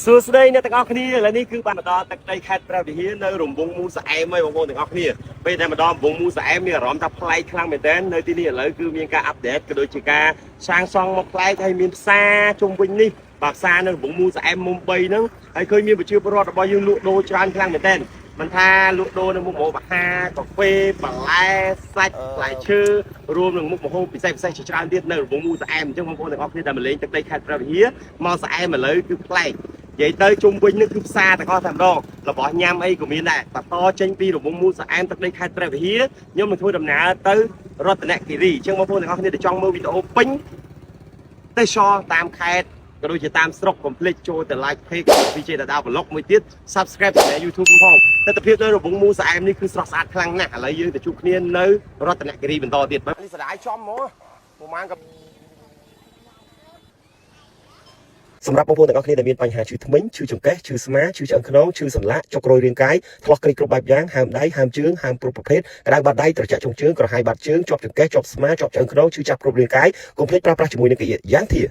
សួស្តីអ្នកទាំងអស់គ្នាឥឡូវនេះគឺបានមកដល់ទឹកដីខេត្តព្រះវិហារនៅរំវង់មូសអែមហើយបងប្អូនទាំងអស់គ្នាពេលដែលមកដល់រំវង់មូសអែមមានអារម្មណ៍ថាប្លែកខ្លាំងមែនទែននៅទីនេះឥឡូវគឺមានការអាប់ដេតក៏ដូចជាការសាងសង់មកប្លែកហើយមានផ្សារជុំវិញនេះបាទផ្សារនៅរំវង់មូសអែមមុំ3ហ្នឹងហើយឃើញមានប្រជាពលរដ្ឋរបស់យើងលក់ដូរច្រើនខ្លាំងមែនទែនមិនថាលក់ដូរនៅមុខម្ហូបអាហារកាហ្វេបន្លែសាច់ផ្លែឈើរួមនឹងមុខម្ហូបពិសេសជាច្រើនទៀតនៅរង្វង់មូសអែមអញ្ចឹងបងប្អូនទាំងអស់គ្នាដែលមកលេងទឹកដីខេត្តព្រះវិហារមកសអែមឥឡូវគឺប្លែកនិយាយទៅជុំវិញនេះគឺផ្សារទាំងអស់តែម្ដងរបស់ញ៉ាំអីក៏មានដែរបន្តចេញពីរង្វង់មូសអែមទឹកដីខេត្តព្រះវិហារខ្ញុំនឹងធ្វើដំណើរទៅរតនគិរីអញ្ចឹងបងប្អូនទាំងអស់គ្នាដែលចង់មើលវីដេអូពេញទេសចរតាមខេត្តក៏ដូចជាតាមស្រុកកុំភ្លេចចូលទៅ like page ពីជេតាដា vlog មួយទៀត subscribe ទៅ YouTube ផងទស្សនវិជ្ជានៅរង្វង់មូសអែមនេះគឺស្រស់ស្អាតខ្លាំងណាស់ឥឡូវយើងទៅជួបគ្នានៅរតនគិរីបន្តទៀតបាទនេះស្ដាយចំហ្មងប្រហែលក៏សម្រាប់បងប្អូនទាំងអស់គ្នាដែលមានបញ្ហាឈឺធ្មេញឈឺចង្កេះឈឺស្មាឈឺឆ្អឹងខ្នងឈឺសន្លាក់ចុករយរាងកាយឆ្លោះគ្រីគ្រប់បែបយ៉ាងហើមដៃហើមជើងហើមគ្រប់ប្រភេទក្តៅបាត់ដៃត្រជាក់ជុំជើងក្រហាយបាត់ជើងជាប់ចង្កេះជាប់ស្មាជាប់ឆ្អឹងខ្នងឈឺចាប់គ្រប់រាងកាយកុំភ្លេចប្រើប្រាស់ជាមួយនឹងកាយយ៉ាងធា